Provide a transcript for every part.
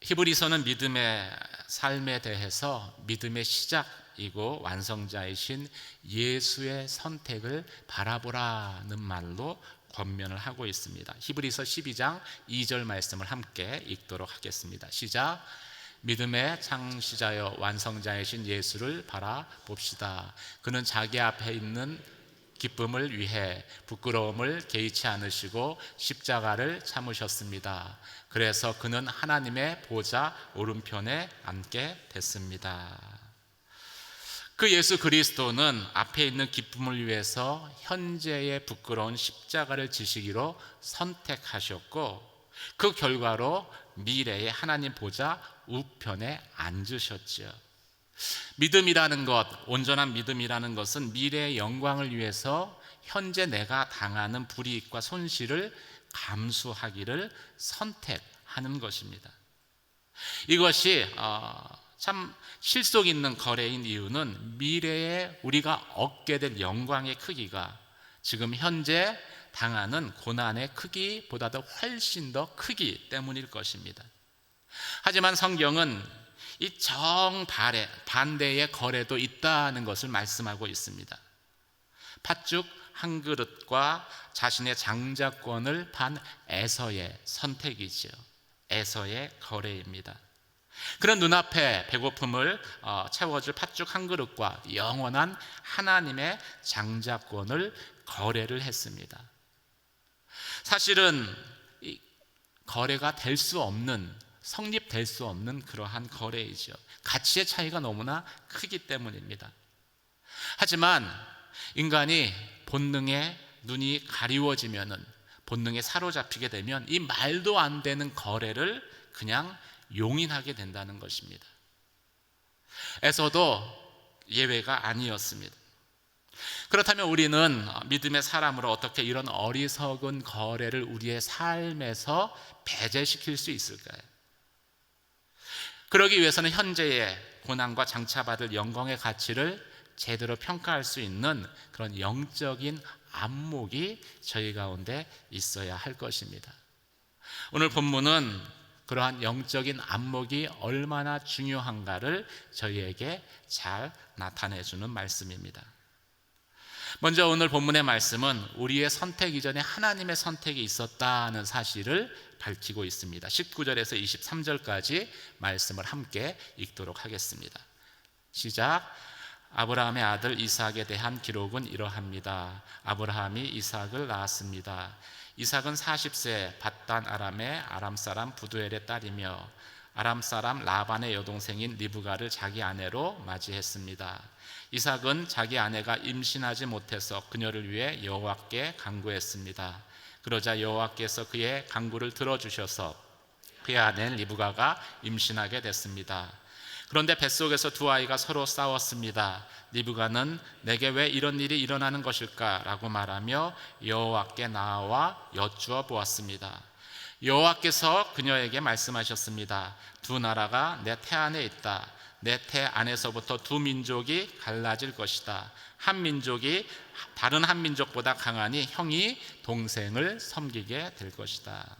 히브리서는 믿음의 삶에 대해서 믿음의 시작이고 완성자이신 예수의 선택을 바라보라는 말로 권면을 하고 있습니다. 히브리서 12장 2절 말씀을 함께 읽도록 하겠습니다. 시작. 믿음의 창시자여 완성자이신 예수를 바라봅시다. 그는 자기 앞에 있는 기쁨을 위해 부끄러움을 개의치 않으시고 십자가를 참으셨습니다. 그래서 그는 하나님의 보좌 오른편에 앉게 됐습니다. 그 예수 그리스도는 앞에 있는 기쁨을 위해서 현재의 부끄러운 십자가를 지시기로 선택하셨고, 그 결과로 미래의 하나님 보좌 우편에 앉으셨죠. 믿음이라는 것, 온전한 믿음이라는 것은 미래의 영광을 위해서 현재 내가 당하는 불이익과 손실을 감수하기를 선택하는 것입니다. 이것이 참 실속 있는 거래인 이유는 미래에 우리가 얻게 될 영광의 크기가 지금 현재 당하는 고난의 크기보다도 훨씬 더 크기 때문일 것입니다. 하지만 성경은 이 정반대의 거래도 있다는 것을 말씀하고 있습니다. 팥죽 한 그릇과 자신의 장자권을 판 에서의 선택이죠. 에서의 거래입니다. 그런 눈앞에 배고픔을 채워줄 팥죽 한 그릇과 영원한 하나님의 장자권을 거래를 했습니다. 사실은 이 거래가 될 수 없는, 성립될 수 없는 그러한 거래이죠. 가치의 차이가 너무나 크기 때문입니다. 하지만 인간이 본능에 눈이 가리워지면은, 본능에 사로잡히게 되면 이 말도 안 되는 거래를 그냥 용인하게 된다는 것입니다. 에서도 예외가 아니었습니다. 그렇다면 우리는 믿음의 사람으로 어떻게 이런 어리석은 거래를 우리의 삶에서 배제시킬 수 있을까요? 그러기 위해서는 현재의 고난과 장차받을 영광의 가치를 제대로 평가할 수 있는 그런 영적인 안목이 저희 가운데 있어야 할 것입니다. 오늘 본문은 그러한 영적인 안목이 얼마나 중요한가를 저희에게 잘 나타내주는 말씀입니다. 먼저 오늘 본문의 말씀은 우리의 선택 이전에 하나님의 선택이 있었다는 사실을 밝히고 있습니다. 19절에서 23절까지 말씀을 함께 읽도록 하겠습니다. 시작. 아브라함의 아들 이삭에 대한 기록은 이러합니다. 아브라함이 이삭을 낳았습니다. 이삭은 40세 밧단 아람의 아람 사람 부두엘의 딸이며 아람 사람 라반의 여동생인 리브가를 자기 아내로 맞이했습니다. 이삭은 자기 아내가 임신하지 못해서 그녀를 위해 여호와께 간구했습니다. 그러자 여호와께서 그의 간구를 들어주셔서 그의 아내 리브가가 임신하게 됐습니다. 그런데 뱃속에서 두 아이가 서로 싸웠습니다. 리브가는 내게 왜 이런 일이 일어나는 것일까? 라고 말하며 여호와께 나아와 여쭈어 보았습니다. 여호와께서 그녀에게 말씀하셨습니다. 두 나라가 내 태 안에 있다. 내 태 안에서부터 두 민족이 갈라질 것이다. 한 민족이 다른 한 민족보다 강하니 형이 동생을 섬기게 될 것이다.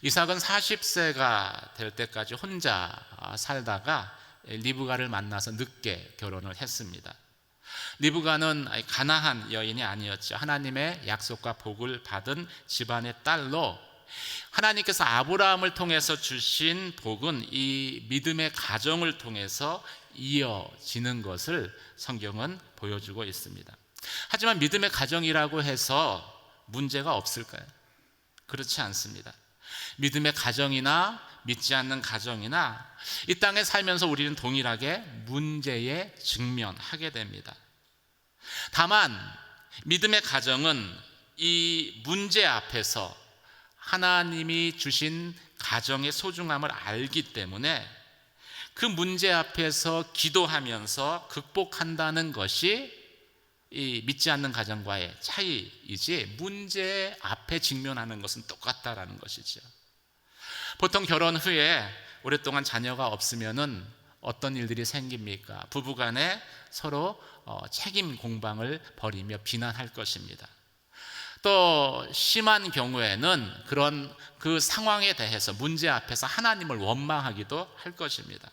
이삭은 40세가 될 때까지 혼자 살다가 리브가를 만나서 늦게 결혼을 했습니다. 리브가는 가나안 여인이 아니었죠. 하나님의 약속과 복을 받은 집안의 딸로, 하나님께서 아브라함을 통해서 주신 복은 이 믿음의 가정을 통해서 이어지는 것을 성경은 보여주고 있습니다. 하지만 믿음의 가정이라고 해서 문제가 없을까요? 그렇지 않습니다. 믿음의 가정이나 믿지 않는 가정이나 이 땅에 살면서 우리는 동일하게 문제에 직면하게 됩니다. 다만 믿음의 가정은 이 문제 앞에서 하나님이 주신 가정의 소중함을 알기 때문에 그 문제 앞에서 기도하면서 극복한다는 것이 이 믿지 않는 가정과의 차이이지, 문제 앞에 직면하는 것은 똑같다라는 것이죠. 보통 결혼 후에 오랫동안 자녀가 없으면은 어떤 일들이 생깁니까? 부부간에 서로 책임 공방을 벌이며 비난할 것입니다. 또 심한 경우에는 그런 그 상황에 대해서 문제 앞에서 하나님을 원망하기도 할 것입니다.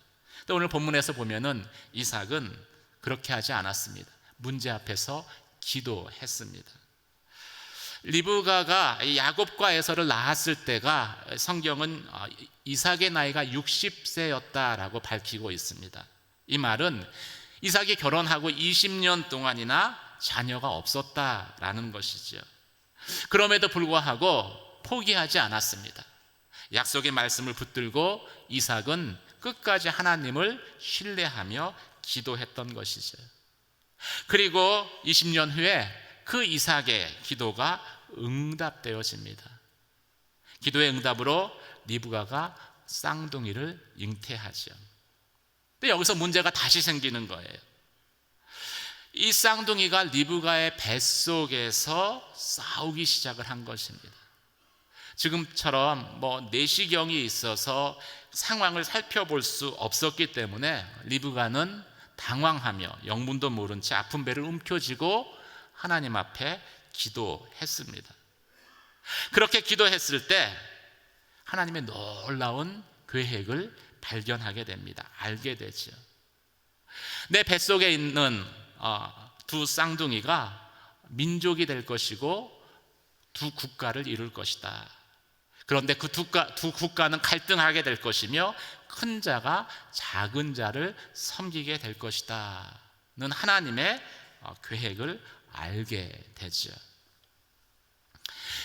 또 오늘 본문에서 보면은 이삭은 그렇게 하지 않았습니다. 문제 앞에서 기도했습니다. 리브가가 야곱과 에서를 낳았을 때가 성경은 이삭의 나이가 60세였다라고 밝히고 있습니다. 이 말은 이삭이 결혼하고 20년 동안이나 자녀가 없었다라는 것이죠. 그럼에도 불구하고 포기하지 않았습니다. 약속의 말씀을 붙들고 이삭은 끝까지 하나님을 신뢰하며 기도했던 것이죠. 그리고 20년 후에 그 이삭의 기도가 응답되어집니다. 기도의 응답으로 리브가가 쌍둥이를 잉태하죠. 근데 여기서 문제가 다시 생기는 거예요. 이 쌍둥이가 리브가의 뱃속에서 싸우기 시작을 한 것입니다. 지금처럼 내시경이 있어서 상황을 살펴볼 수 없었기 때문에 리브가는 당황하며 영문도 모른 채 아픈 배를 움켜쥐고 하나님 앞에 기도했습니다. 그렇게 기도했을 때 하나님의 놀라운 계획을 발견하게 됩니다. 알게 되죠. 내 뱃속에 있는 두 쌍둥이가 민족이 될 것이고 두 국가를 이룰 것이다. 그런데 그 두 국가는 갈등하게 될 것이며 큰 자가 작은 자를 섬기게 될 것이다 는 하나님의 계획을 알게 되죠.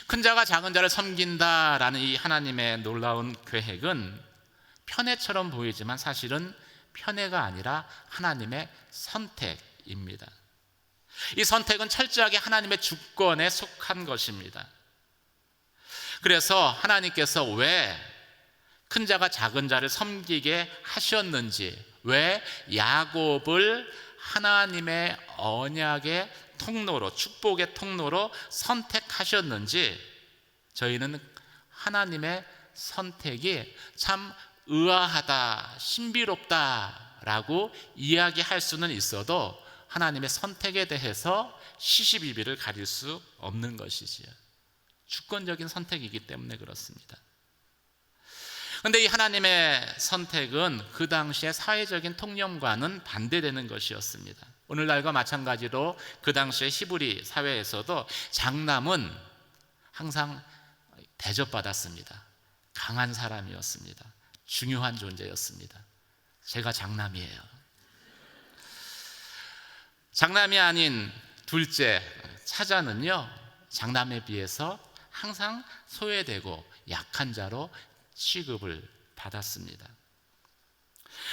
큰 자가 작은 자를 섬긴다라는 이 하나님의 놀라운 계획은 편애처럼 보이지만 사실은 편애가 아니라 하나님의 선택입니다. 이 선택은 철저하게 하나님의 주권에 속한 것입니다. 그래서 하나님께서 왜 큰 자가 작은 자를 섬기게 하셨는지, 왜 야곱을 하나님의 언약의 통로로, 축복의 통로로 선택하셨는지 저희는 하나님의 선택이 참 의아하다, 신비롭다라고 이야기할 수는 있어도 하나님의 선택에 대해서 시시비비를 가릴 수 없는 것이지요. 주권적인 선택이기 때문에 그렇습니다. 그런데 이 하나님의 선택은 그 당시의 사회적인 통념과는 반대되는 것이었습니다. 오늘날과 마찬가지로 그 당시의 히브리 사회에서도 장남은 항상 대접받았습니다. 강한 사람이었습니다. 중요한 존재였습니다. 제가 장남이에요. 장남이 아닌 둘째 차자는요, 장남에 비해서 항상 소외되고 약한 자로 취급을 받았습니다.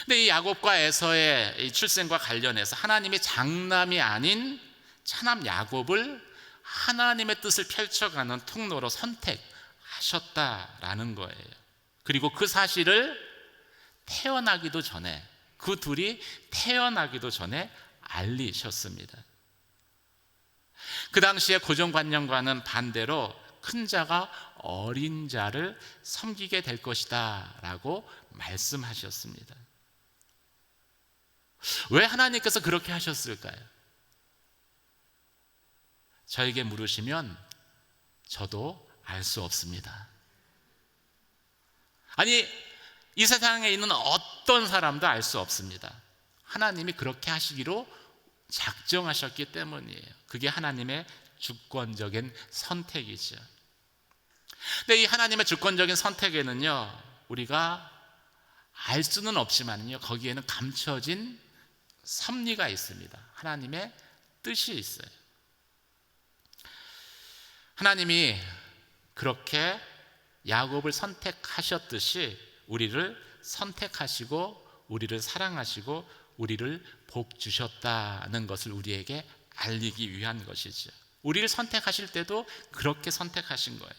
근데 이 야곱과 에서의 이 출생과 관련해서 하나님이 장남이 아닌 차남 야곱을 하나님의 뜻을 펼쳐가는 통로로 선택하셨다라는 거예요. 그리고 그 사실을 태어나기도 전에, 그 둘이 태어나기도 전에 알리셨습니다. 그 당시의 고정관념과는 반대로 큰 자가 어린 자를 섬기게 될 것이다 라고 말씀하셨습니다. 왜 하나님께서 그렇게 하셨을까요? 저에게 물으시면 저도 알 수 없습니다. 아니, 이 세상에 있는 어떤 사람도 알 수 없습니다. 하나님이 그렇게 하시기로 작정하셨기 때문이에요. 그게 하나님의 주권적인 선택이죠. 근데 이 하나님의 주권적인 선택에는요, 우리가 알 수는 없지만요, 거기에는 감춰진 섭리가 있습니다. 하나님의 뜻이 있어요. 하나님이 그렇게 야곱을 선택하셨듯이 우리를 선택하시고 우리를 사랑하시고 우리를 복 주셨다는 것을 우리에게 알리기 위한 것이죠. 우리를 선택하실 때도 그렇게 선택하신 거예요.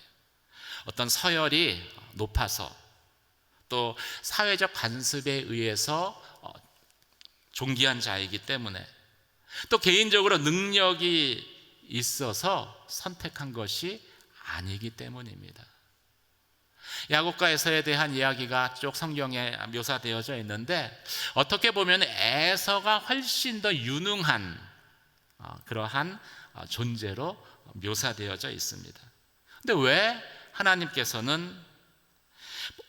어떤 서열이 높아서 또 사회적 관습에 의해서 존귀한 자이기 때문에 또 개인적으로 능력이 있어서 선택한 것이 아니기 때문입니다. 야곱과 에서에 대한 이야기가 쭉 성경에 묘사되어져 있는데 어떻게 보면 에서가 훨씬 더 유능한 그러한 존재로 묘사되어져 있습니다. 근데 왜 하나님께서는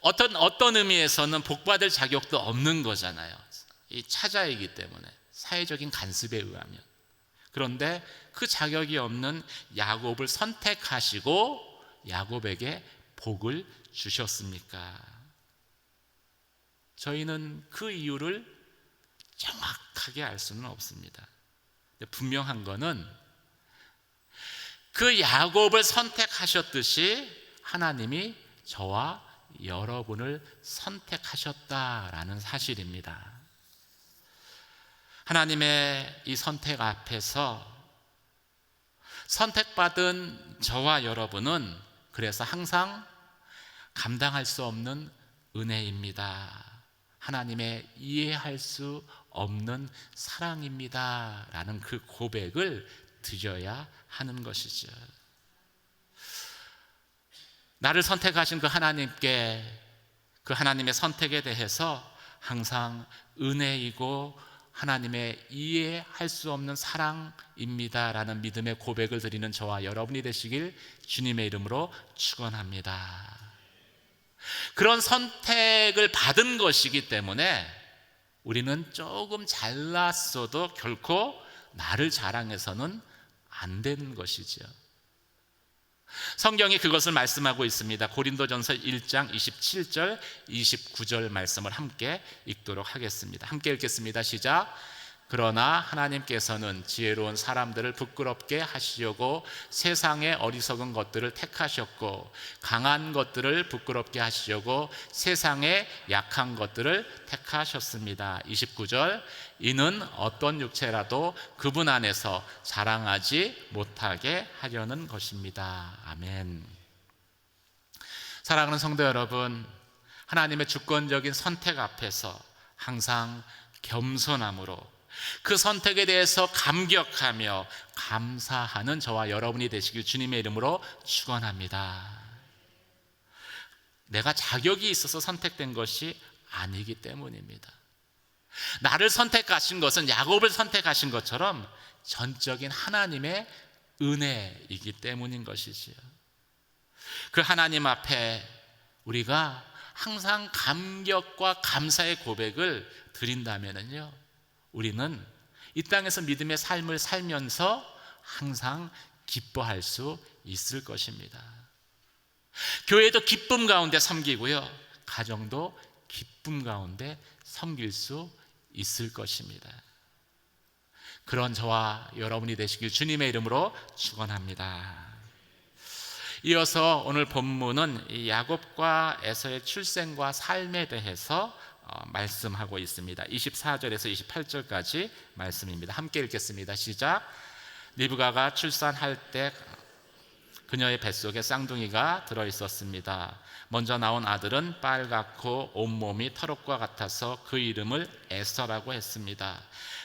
어떤 의미에서는 복받을 자격도 없는 거잖아요. 이 차자이기 때문에, 사회적인 간섭에 의하면. 그런데 그 자격이 없는 야곱을 선택하시고 야곱에게 복을 주셨습니까? 저희는 그 이유를 정확하게 알 수는 없습니다. 분명한 거는 그 야곱을 선택하셨듯이 하나님이 저와 여러분을 선택하셨다라는 사실입니다. 하나님의 이 선택 앞에서 선택받은 저와 여러분은 그래서 항상 감당할 수 없는 은혜입니다. 하나님의 이해할 수 없는 사랑입니다 라는 그 고백을 드려야 하는 것이죠. 나를 선택하신 그 하나님께, 그 하나님의 선택에 대해서 항상 은혜이고 하나님의 이해할 수 없는 사랑입니다 라는 믿음의 고백을 드리는 저와 여러분이 되시길 주님의 이름으로 축원합니다. 그런 선택을 받은 것이기 때문에 우리는 조금 잘났어도 결코 나를 자랑해서는 안 되는 것이죠. 성경이 그것을 말씀하고 있습니다. 고린도전서 1장 27절 29절 말씀을 함께 읽도록 하겠습니다. 함께 읽겠습니다. 시작. 그러나 하나님께서는 지혜로운 사람들을 부끄럽게 하시려고 세상의 어리석은 것들을 택하셨고 강한 것들을 부끄럽게 하시려고 세상의 약한 것들을 택하셨습니다. 29절. 이는 어떤 육체라도 그분 안에서 자랑하지 못하게 하려는 것입니다. 아멘. 사랑하는 성도 여러분, 하나님의 주권적인 선택 앞에서 항상 겸손함으로 그 선택에 대해서 감격하며 감사하는 저와 여러분이 되시길 주님의 이름으로 축원합니다. 내가 자격이 있어서 선택된 것이 아니기 때문입니다. 나를 선택하신 것은 야곱을 선택하신 것처럼 전적인 하나님의 은혜이기 때문인 것이지요. 그 하나님 앞에 우리가 항상 감격과 감사의 고백을 드린다면요, 우리는 이 땅에서 믿음의 삶을 살면서 항상 기뻐할 수 있을 것입니다. 교회도 기쁨 가운데 섬기고요, 가정도 기쁨 가운데 섬길 수 있을 것입니다. 그런 저와 여러분이 되시길 주님의 이름으로 축원합니다. 이어서 오늘 본문은 이 야곱과 에서의 출생과 삶에 대해서 말씀하고 있습니다. 24절에서 28절까지 말씀입니다. 함께 읽겠습니다. 시작. 리브가가 출산할 때 그녀의 뱃속에 쌍둥이가 들어있었습니다. 먼저 나온 아들은 빨갛고 온몸이 털옷과 같아서 그 이름을 에서라고 했습니다.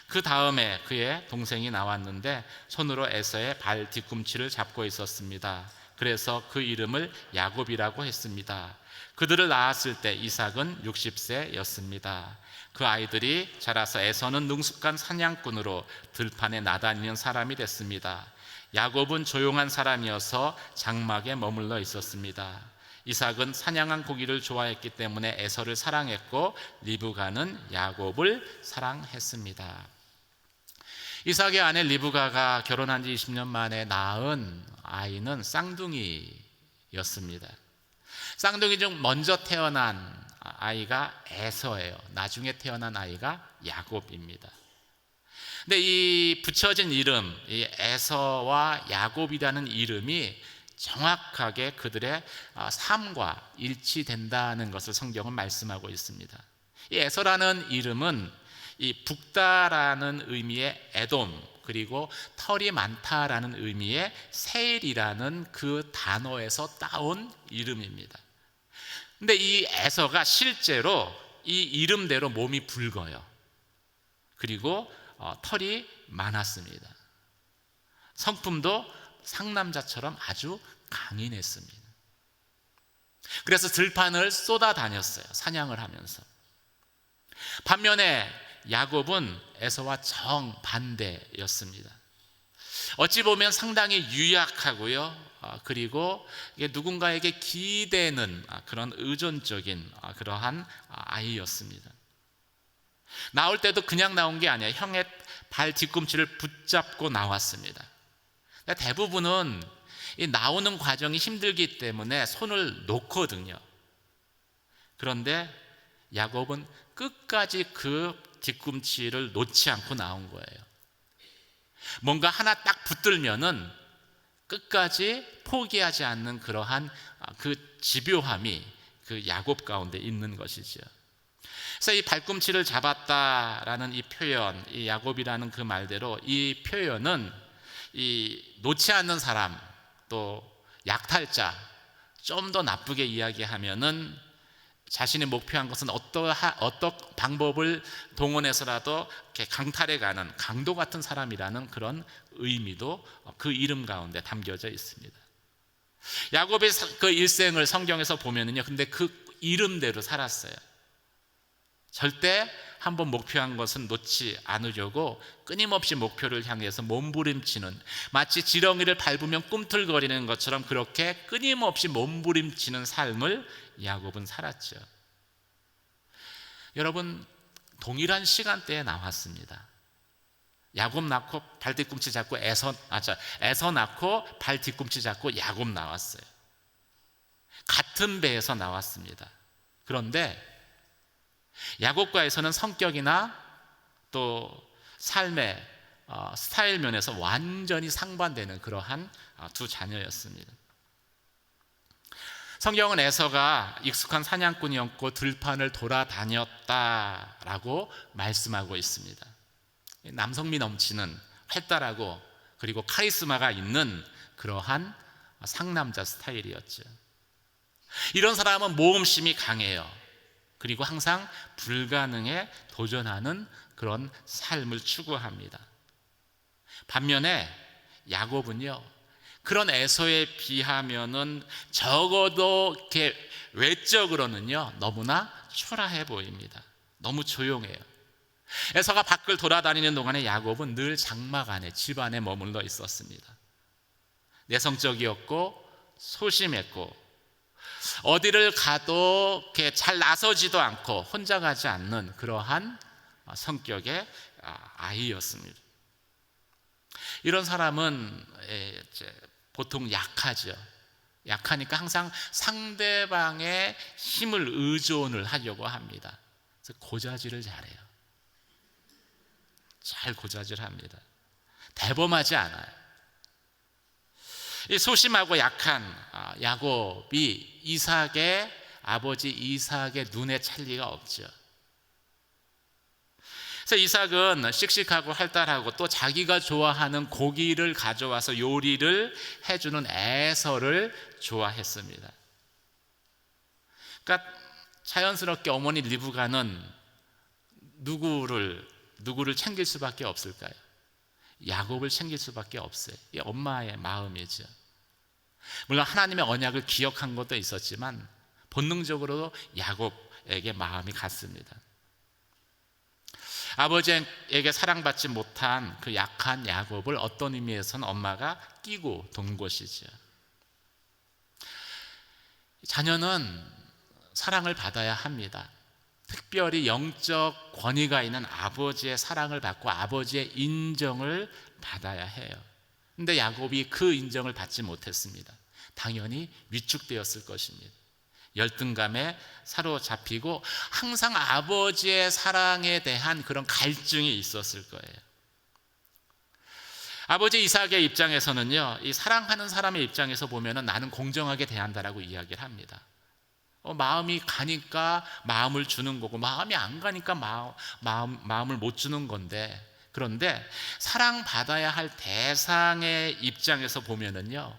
그 다음에 그의 동생이 나왔는데 손으로 에서의 발 뒤꿈치를 잡고 있었습니다. 그래서 그 이름을 야곱이라고 했습니다. 그들을 낳았을 때 이삭은 60세였습니다. 그 아이들이 자라서 에서는 능숙한 사냥꾼으로 들판에 나다니는 사람이 됐습니다. 야곱은 조용한 사람이어서 장막에 머물러 있었습니다. 이삭은 사냥한 고기를 좋아했기 때문에 에서를 사랑했고 리브가는 야곱을 사랑했습니다. 이삭의 아내 리브가가 결혼한 지 20년 만에 낳은 아이는 쌍둥이였습니다. 쌍둥이 중 먼저 태어난 아이가 에서예요. 나중에 태어난 아이가 야곱입니다. 근데 이 붙여진 이름, 이 에서와 야곱이라는 이름이 정확하게 그들의 삶과 일치된다는 것을 성경은 말씀하고 있습니다. 이 에서라는 이름은 이 북다라는 의미의 에돔, 그리고 털이 많다라는 의미의 세일이라는 그 단어에서 따온 이름입니다. 근데 이 에서가 실제로 이 이름대로 몸이 붉어요. 그리고 털이 많았습니다. 성품도 상남자처럼 아주 강인했습니다. 그래서 들판을 쏟아다녔어요. 사냥을 하면서. 반면에 야곱은 에서와 정반대였습니다. 어찌 보면 상당히 유약하고요. 그리고 이게 누군가에게 기대는 그런 의존적인 그러한 아이였습니다. 나올 때도 그냥 나온 게 아니에요. 형의 발 뒤꿈치를 붙잡고 나왔습니다. 대부분은 이 나오는 과정이 힘들기 때문에 손을 놓거든요. 그런데 야곱은 끝까지 그 뒤꿈치를 놓지 않고 나온 거예요. 뭔가 하나 딱 붙들면은 끝까지 포기하지 않는 그러한 그 집요함이 그 야곱 가운데 있는 것이죠. 그래서 이 발꿈치를 잡았다라는 이 표현, 이 야곱이라는 그 말대로 이 표현은 이 놓지 않는 사람, 또 약탈자, 좀 더 나쁘게 이야기하면은 자신이 목표한 것은 어떤 방법을 동원해서라도 이렇게 강탈해 가는 강도 같은 사람이라는 그런 의미도 그 이름 가운데 담겨져 있습니다. 야곱의 그 일생을 성경에서 보면은요, 근데 그 이름대로 살았어요. 절대 한번 목표한 것은 놓지 않으려고 끊임없이 목표를 향해서 몸부림치는, 마치 지렁이를 밟으면 꿈틀거리는 것처럼 그렇게 끊임없이 몸부림치는 삶을 야곱은 살았죠. 여러분, 동일한 시간대에 나왔습니다. 야곱 낳고 발 뒤꿈치 잡고 에서 낳고 발 뒤꿈치 잡고 야곱 나왔어요. 같은 배에서 나왔습니다. 그런데 야곱과 에서는 성격이나 또 삶의 스타일 면에서 완전히 상반되는 그러한 두 자녀였습니다. 성경은 에서가 익숙한 사냥꾼이었고 들판을 돌아다녔다라고 말씀하고 있습니다. 남성미 넘치는 활달하고 그리고 카리스마가 있는 그러한 상남자 스타일이었죠. 이런 사람은 모험심이 강해요. 그리고 항상 불가능에 도전하는 그런 삶을 추구합니다. 반면에 야곱은요, 그런 에서에 비하면은 적어도 이렇게 외적으로는요 너무나 초라해 보입니다. 너무 조용해요. 에서가 밖을 돌아다니는 동안에 야곱은 늘 장막 안에, 집 안에 머물러 있었습니다. 내성적이었고 소심했고 어디를 가도 이렇게 잘 나서지도 않고 혼자 가지 않는 그러한 성격의 아이였습니다. 이런 사람은 보통 약하죠. 약하니까 항상 상대방의 힘을 의존을 하려고 합니다. 그래서 고자질을 잘해요. 잘 고자질합니다. 대범하지 않아요. 이 소심하고 약한 야곱이 아버지 이삭의 눈에 찰 리가 없죠. 그래서 이삭은 씩씩하고 활달하고 또 자기가 좋아하는 고기를 가져와서 요리를 해주는 에서를 좋아했습니다. 그러니까 자연스럽게 어머니 리브가는 누구를 챙길 수밖에 없을까요? 야곱을 챙길 수밖에 없어요. 이 엄마의 마음이죠. 물론 하나님의 언약을 기억한 것도 있었지만 본능적으로도 야곱에게 마음이 갔습니다. 아버지에게 사랑받지 못한 그 약한 야곱을 어떤 의미에서는 엄마가 끼고 돈 것이죠. 자녀는 사랑을 받아야 합니다. 특별히 영적 권위가 있는 아버지의 사랑을 받고 아버지의 인정을 받아야 해요. 그런데 야곱이 그 인정을 받지 못했습니다. 당연히 위축되었을 것입니다. 열등감에 사로잡히고 항상 아버지의 사랑에 대한 그런 갈증이 있었을 거예요. 아버지 이삭의 입장에서는요, 이 사랑하는 사람의 입장에서 보면은 나는 공정하게 대한다라고 이야기를 합니다. 마음이 가니까 마음을 주는 거고 마음이 안 가니까 마음을 못 주는 건데, 그런데 사랑받아야 할 대상의 입장에서 보면은요,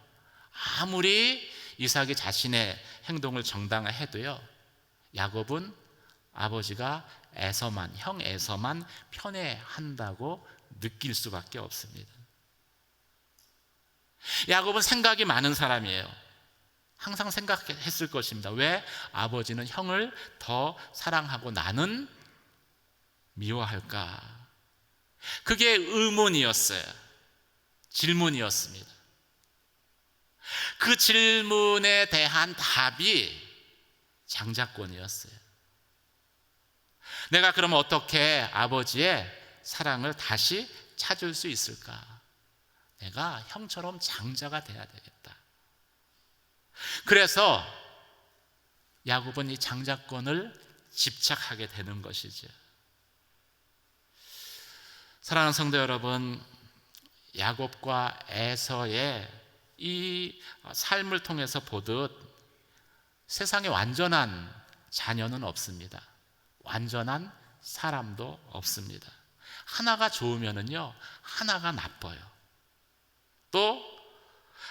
아무리 이삭이 자신의 행동을 정당화해도요, 야곱은 아버지가 형 에서만 편애한다고 느낄 수밖에 없습니다. 야곱은 생각이 많은 사람이에요. 항상 생각했을 것입니다. 왜 아버지는 형을 더 사랑하고 나는 미워할까? 그게 의문이었어요. 질문이었습니다. 그 질문에 대한 답이 장자권이었어요. 내가 그러면 어떻게 아버지의 사랑을 다시 찾을 수 있을까? 내가 형처럼 장자가 돼야 되겠다. 그래서 야곱은 이 장자권을 집착하게 되는 것이죠. 사랑하는 성도 여러분, 야곱과 에서의 이 삶을 통해서 보듯 세상에 완전한 자녀는 없습니다. 완전한 사람도 없습니다. 하나가 좋으면은요, 하나가 나빠요. 또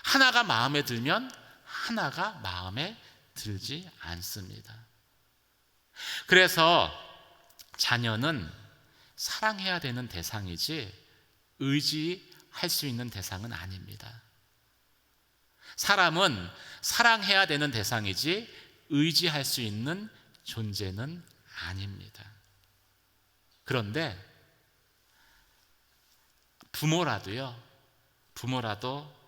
하나가 마음에 들면 하나가 마음에 들지 않습니다. 그래서 자녀는 사랑해야 되는 대상이지 의지할 수 있는 대상은 아닙니다. 사람은 사랑해야 되는 대상이지 의지할 수 있는 존재는 아닙니다. 그런데 부모라도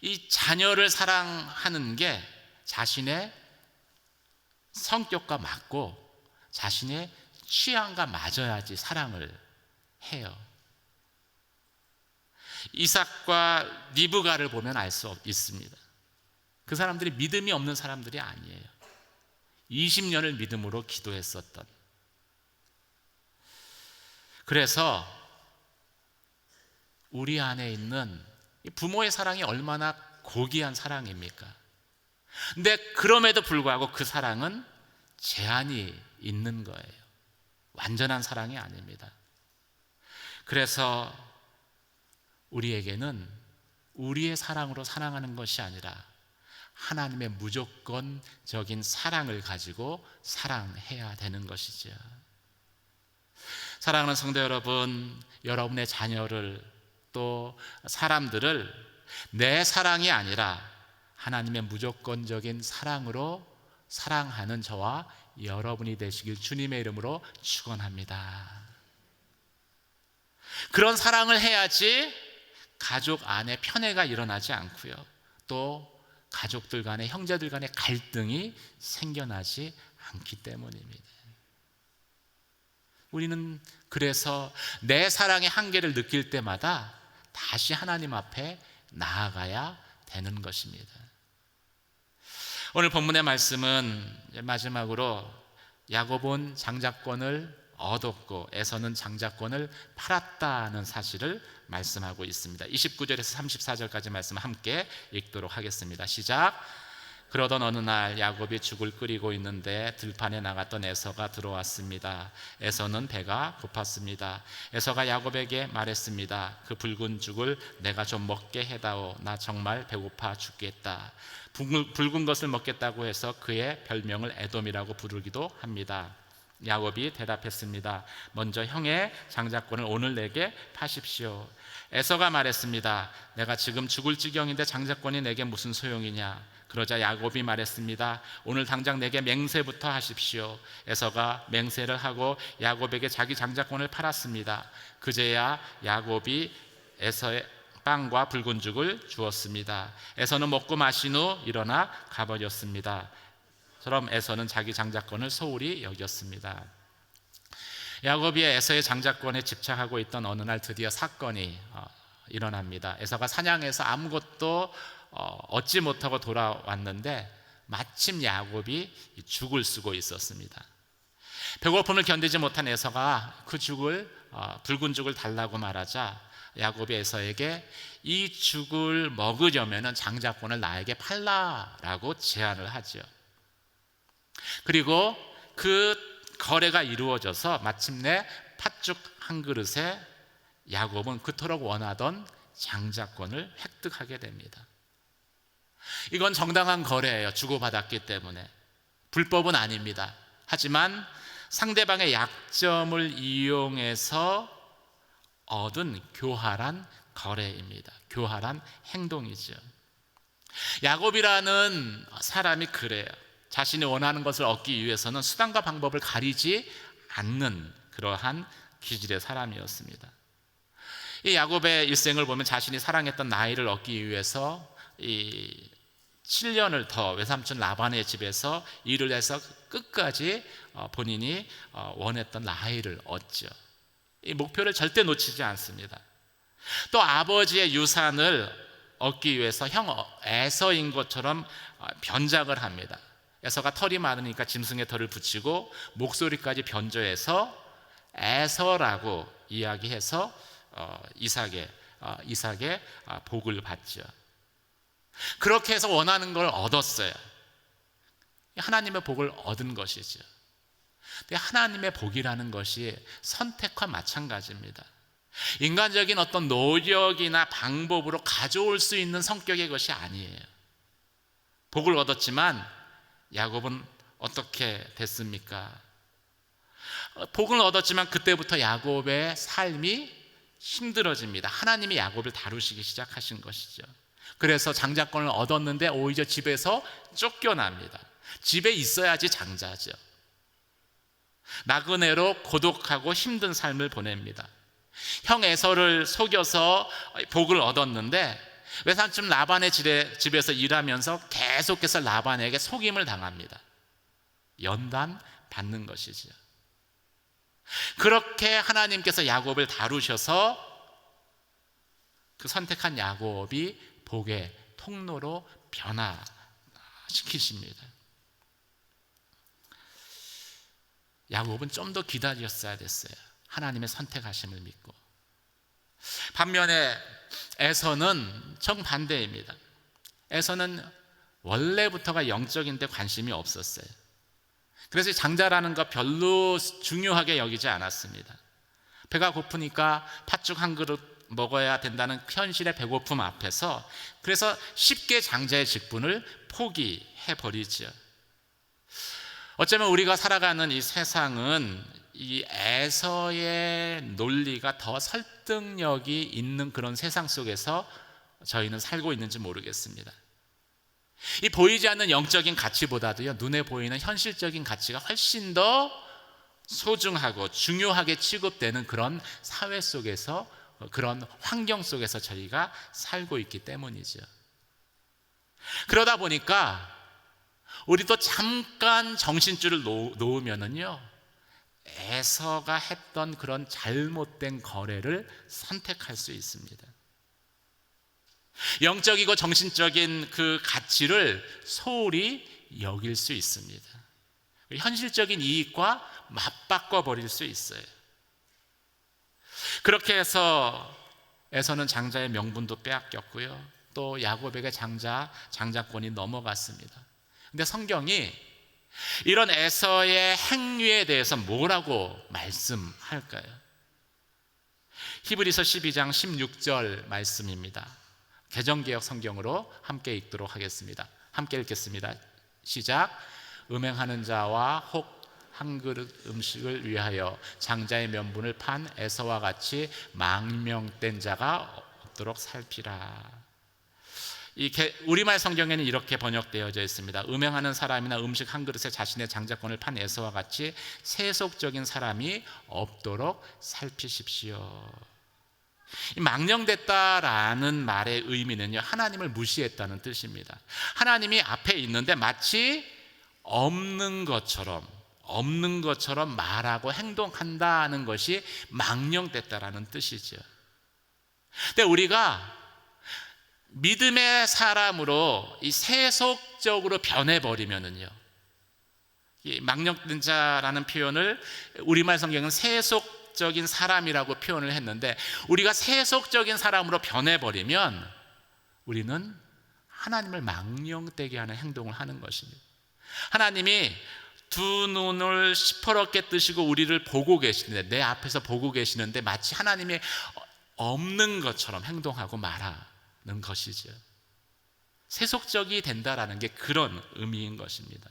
이 자녀를 사랑하는 게 자신의 성격과 맞고 자신의 취향과 맞아야지 사랑을 해요. 이삭과 리브가를 보면 알 수 있습니다. 그 사람들이 믿음이 없는 사람들이 아니에요. 20년을 믿음으로 기도했었던. 그래서 우리 안에 있는 부모의 사랑이 얼마나 고귀한 사랑입니까? 근데 그럼에도 불구하고 그 사랑은 제한이 있는 거예요. 완전한 사랑이 아닙니다. 그래서 우리에게는 우리의 사랑으로 사랑하는 것이 아니라 하나님의 무조건적인 사랑을 가지고 사랑해야 되는 것이죠. 사랑하는 성도 여러분, 여러분의 자녀를 또 사람들을 내 사랑이 아니라 하나님의 무조건적인 사랑으로 사랑하는 저와 여러분이 되시길 주님의 이름으로 축원합니다. 그런 사랑을 해야지 가족 안에 편애가 일어나지 않고요, 또 가족들 간에, 형제들 간에 갈등이 생겨나지 않기 때문입니다. 우리는 그래서 내 사랑의 한계를 느낄 때마다 다시 하나님 앞에 나아가야 되는 것입니다. 오늘 본문의 말씀은 마지막으로 야곱은 장자권을 얻었고 에서는 장자권을 팔았다는 사실을 말씀하고 있습니다. 29절에서 34절까지 말씀 함께 읽도록 하겠습니다. 시작. 그러던 어느 날 야곱이 죽을 끓이고 있는데 들판에 나갔던 에서가 들어왔습니다. 에서는 배가 고팠습니다. 에서가 야곱에게 말했습니다. 그 붉은 죽을 내가 좀 먹게 해다오. 나 정말 배고파 죽겠다. 붉은 것을 먹겠다고 해서 그의 별명을 에돔이라고 부르기도 합니다. 야곱이 대답했습니다. 먼저 형의 장자권을 오늘 내게 파십시오. 에서가 말했습니다. 내가 지금 죽을 지경인데 장자권이 내게 무슨 소용이냐. 그러자 야곱이 말했습니다. 오늘 당장 내게 맹세부터 하십시오. 에서가 맹세를 하고 야곱에게 자기 장자권을 팔았습니다. 그제야 야곱이 에서의 빵과 붉은 죽을 주었습니다. 에서는 먹고 마신 후 일어나 가버렸습니다. 처럼 에서는 자기 장자권을 소홀히 여겼습니다. 야곱이 에서의 장자권에 집착하고 있던 어느 날 드디어 사건이 일어납니다. 에서가 사냥해서 아무것도 얻지 못하고 돌아왔는데 마침 야곱이 죽을 쓰고 있었습니다. 배고픔을 견디지 못한 에서가 그 죽을 붉은 죽을 달라고 말하자 야곱이 에서에게 이 죽을 먹으려면 장자권을 나에게 팔라라고 제안을 하죠. 그리고 그 거래가 이루어져서 마침내 팥죽 한 그릇에 야곱은 그토록 원하던 장자권을 획득하게 됩니다. 이건 정당한 거래예요. 주고받았기 때문에. 불법은 아닙니다. 하지만 상대방의 약점을 이용해서 얻은 교활한 거래입니다. 교활한 행동이죠. 야곱이라는 사람이 그래요. 자신이 원하는 것을 얻기 위해서는 수단과 방법을 가리지 않는 그러한 기질의 사람이었습니다. 이 야곱의 일생을 보면 자신이 사랑했던 라헬을 얻기 위해서 이 7년을 더 외삼촌 라반의 집에서 일을 해서 끝까지 본인이 원했던 라헬을 얻죠. 이 목표를 절대 놓치지 않습니다. 또 아버지의 유산을 얻기 위해서 형 에서인 것처럼 변장을 합니다. 에서가 털이 많으니까 짐승의 털을 붙이고 목소리까지 변조해서 에서라고 이야기해서 이삭의 복을 받죠. 그렇게 해서 원하는 걸 얻었어요. 하나님의 복을 얻은 것이죠. 근데 하나님의 복이라는 것이 선택과 마찬가지입니다. 인간적인 어떤 노력이나 방법으로 가져올 수 있는 성격의 것이 아니에요. 복을 얻었지만 야곱은 어떻게 됐습니까? 복을 얻었지만 그때부터 야곱의 삶이 힘들어집니다. 하나님이 야곱을 다루시기 시작하신 것이죠. 그래서 장자권을 얻었는데 오히려 집에서 쫓겨납니다. 집에 있어야지 장자죠. 나그네로 고독하고 힘든 삶을 보냅니다. 형 에서를 속여서 복을 얻었는데 외삼촌 라반의 집에서 일하면서 계속해서 라반에게 속임을 당합니다. 연단 받는 것이죠. 그렇게 하나님께서 야곱을 다루셔서 그 선택한 야곱이 복의 통로로 변화시키십니다. 야곱은 좀 더 기다렸어야 됐어요. 하나님의 선택하심을 믿고. 반면에 에서는 정반대입니다. 에서는 원래부터가 영적인 데 관심이 없었어요. 그래서 장자라는 거 별로 중요하게 여기지 않았습니다. 배가 고프니까 팥죽 한 그릇 먹어야 된다는 현실의 배고픔 앞에서 그래서 쉽게 장자의 직분을 포기해버리죠. 어쩌면 우리가 살아가는 이 세상은 이 에서의 논리가 더 설득력이 있는 그런 세상 속에서 저희는 살고 있는지 모르겠습니다. 이 보이지 않는 영적인 가치보다도요, 눈에 보이는 현실적인 가치가 훨씬 더 소중하고 중요하게 취급되는 그런 사회 속에서, 그런 환경 속에서 저희가 살고 있기 때문이죠. 그러다 보니까 우리도 잠깐 정신줄을 놓으면은요, 에서가 했던 그런 잘못된 거래를 선택할 수 있습니다. 영적이고 정신적인 그 가치를 소홀히 여길 수 있습니다. 현실적인 이익과 맞바꿔 버릴 수 있어요. 그렇게 해서 에서는 장자의 명분도 빼앗겼고요, 또 야곱에게 장자권이 넘어갔습니다. 근데 성경이 이런 에서의 행위에 대해서 뭐라고 말씀할까요? 히브리서 12장 16절 말씀입니다. 개정개혁 성경으로 함께 읽도록 하겠습니다. 함께 읽겠습니다. 시작. 음행하는 자와 혹 한 그릇 음식을 위하여 장자의 명분을 판 에서와 같이 망명된 자가 없도록 살피라. 우리말 성경에는 이렇게 번역되어져 있습니다. 음행하는 사람이나 음식 한 그릇에 자신의 장자권을 판 에서와 같이 세속적인 사람이 없도록 살피십시오. 이 망령됐다라는 말의 의미는요, 하나님을 무시했다는 뜻입니다. 하나님이 앞에 있는데 마치 없는 것처럼 말하고 행동한다는 것이 망령됐다라는 뜻이죠. 근데 우리가 믿음의 사람으로 이 세속적으로 변해버리면은요, 이 망령된 자라는 표현을 우리말 성경은 세속적인 사람이라고 표현을 했는데, 우리가 세속적인 사람으로 변해버리면 우리는 하나님을 망령되게 하는 행동을 하는 것입니다. 하나님이 두 눈을 시퍼렇게 뜨시고 우리를 보고 계시는데, 내 앞에서 보고 계시는데 마치 하나님이 없는 것처럼 행동하고 말하는 것이죠. 세속적이 된다라는 게 그런 의미인 것입니다.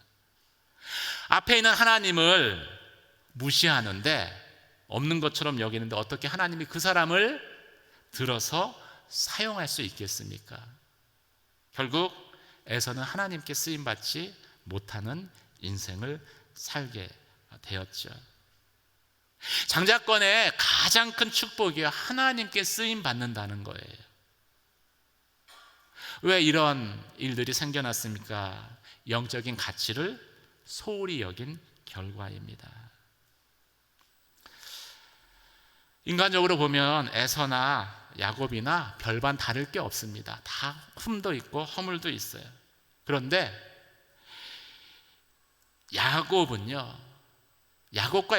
앞에 있는 하나님을 무시하는데, 없는 것처럼 여기는데 어떻게 하나님이 그 사람을 들어서 사용할 수 있겠습니까? 결국 에서는 하나님께 쓰임받지 못하는 인생을 살게 되었죠. 장자권의 가장 큰 축복이 하나님께 쓰임 받는다는 거예요. 왜 이런 일들이 생겨났습니까? 영적인 가치를 소홀히 여긴 결과입니다. 인간적으로 보면 에서나 야곱이나 별반 다를 게 없습니다. 다 흠도 있고 허물도 있어요. 그런데 야곱과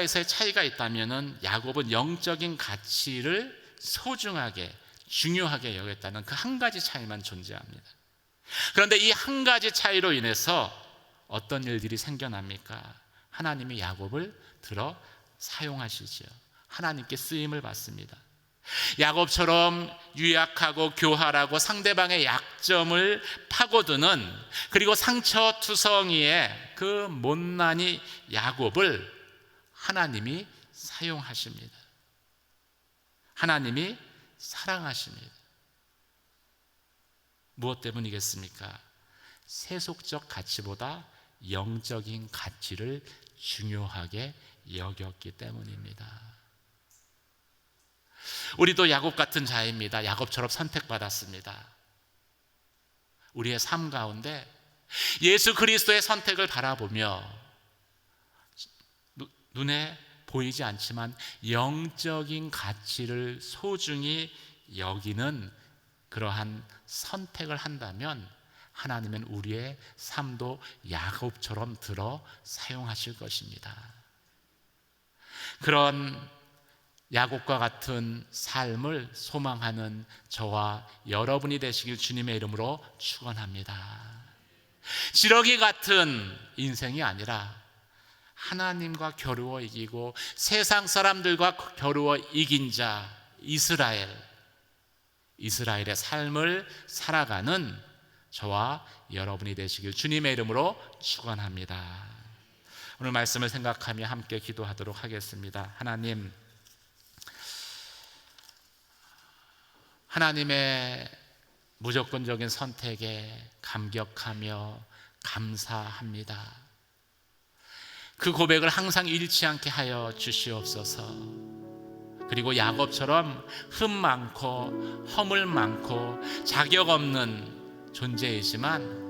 에서의 차이가 있다면 야곱은 영적인 가치를 소중하게 중요하게 여겼다는 그 한 가지 차이만 존재합니다. 그런데 이 한 가지 차이로 인해서 어떤 일들이 생겨납니까? 하나님이 야곱을 들어 사용하시지요. 하나님께 쓰임을 받습니다. 야곱처럼 유약하고 교활하고 상대방의 약점을 파고드는, 그리고 상처투성이의 그 못난이 야곱을 하나님이 사용하십니다. 하나님이 사랑하십니다. 무엇 때문이겠습니까? 세속적 가치보다 영적인 가치를 중요하게 여겼기 때문입니다. 우리도 야곱 같은 자입니다. 야곱처럼 선택받았습니다. 우리의 삶 가운데 예수 그리스도의 선택을 바라보며 눈에 보이지 않지만 영적인 가치를 소중히 여기는 그러한 선택을 한다면 하나님은 우리의 삶도 야곱처럼 들어 사용하실 것입니다. 그런 야곱과 같은 삶을 소망하는 저와 여러분이 되시길 주님의 이름으로 축원합니다. 지렁이 같은 인생이 아니라 하나님과 겨루어 이기고 세상 사람들과 겨루어 이긴 자 이스라엘의 삶을 살아가는 저와 여러분이 되시길 주님의 이름으로 축원합니다. 오늘 말씀을 생각하며 함께 기도하도록 하겠습니다. 하나님의 무조건적인 선택에 감격하며 감사합니다. 그 고백을 항상 잃지 않게 하여 주시옵소서. 그리고 야곱처럼 흠 많고 허물 많고 자격 없는 존재이지만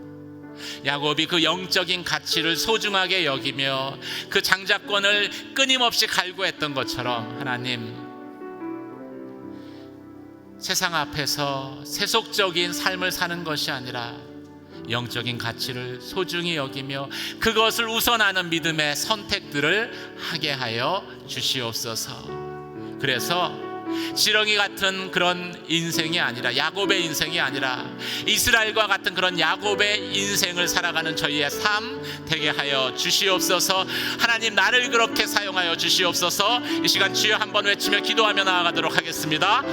야곱이 그 영적인 가치를 소중하게 여기며 그 장자권을 끊임없이 갈구했던 것처럼 하나님, 세상 앞에서 세속적인 삶을 사는 것이 아니라 영적인 가치를 소중히 여기며 그것을 우선하는 믿음의 선택들을 하게 하여 주시옵소서. 그래서 지렁이 같은 그런 인생이 아니라, 야곱의 인생이 아니라 이스라엘과 같은 그런 야곱의 인생을 살아가는 저희의 삶 되게 하여 주시옵소서. 하나님, 나를 그렇게 사용하여 주시옵소서. 이 시간 주여 한번 외치며 기도하며 나아가도록 하겠습니다.